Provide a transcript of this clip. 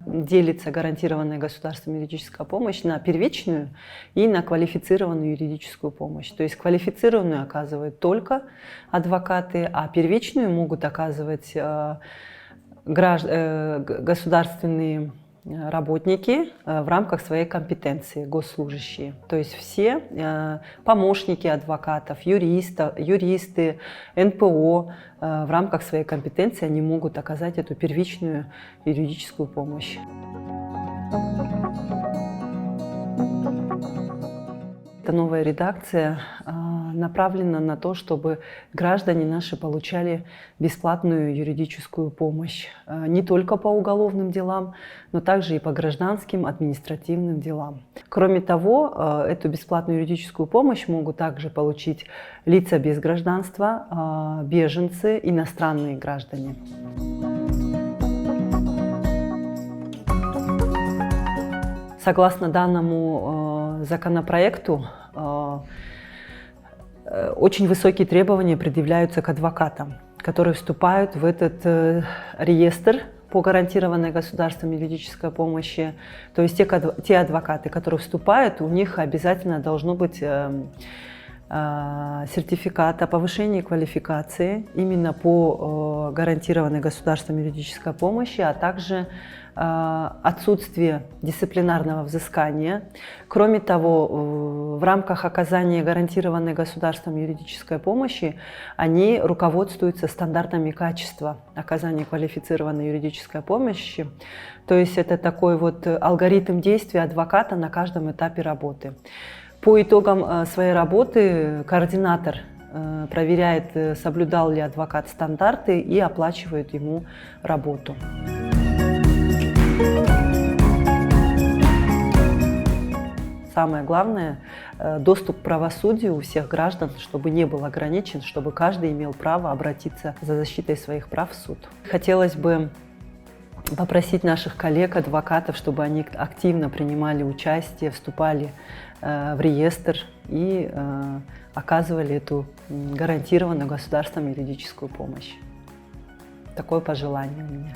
Делится гарантированная государством юридическая помощь на первичную и на квалифицированную юридическую помощь. То есть квалифицированную оказывают только адвокаты, а первичную могут оказывать государственные работники в рамках своей компетенции, госслужащие. То есть все помощники адвокатов, юристы, НПО в рамках своей компетенции они могут оказать эту первичную юридическую помощь. Эта новая редакция направлена на то, чтобы граждане наши получали бесплатную юридическую помощь не только по уголовным делам, но также и по гражданским, административным делам. Кроме того, эту бесплатную юридическую помощь могут также получить лица без гражданства, беженцы, иностранные граждане. Согласно данному законопроекту, очень высокие требования предъявляются к адвокатам, которые вступают в этот реестр по гарантированной государством юридической помощи. То есть те адвокаты, которые вступают, у них обязательно должно быть сертификат о повышении квалификации именно по гарантированной государством юридической помощи, а также отсутствие дисциплинарного взыскания. Кроме того, в рамках оказания гарантированной государством юридической помощи они руководствуются стандартами качества оказания квалифицированной юридической помощи. То есть это такой вот алгоритм действия адвоката на каждом этапе работы. По итогам своей работы координатор проверяет, соблюдал ли адвокат стандарты и оплачивает ему работу. Самое главное – доступ к правосудию у всех граждан, чтобы не был ограничен, чтобы каждый имел право обратиться за защитой своих прав в суд. Хотелось бы попросить наших коллег, адвокатов, чтобы они активно принимали участие, вступали в реестр и оказывали эту гарантированную государством юридическую помощь. Такое пожелание у меня.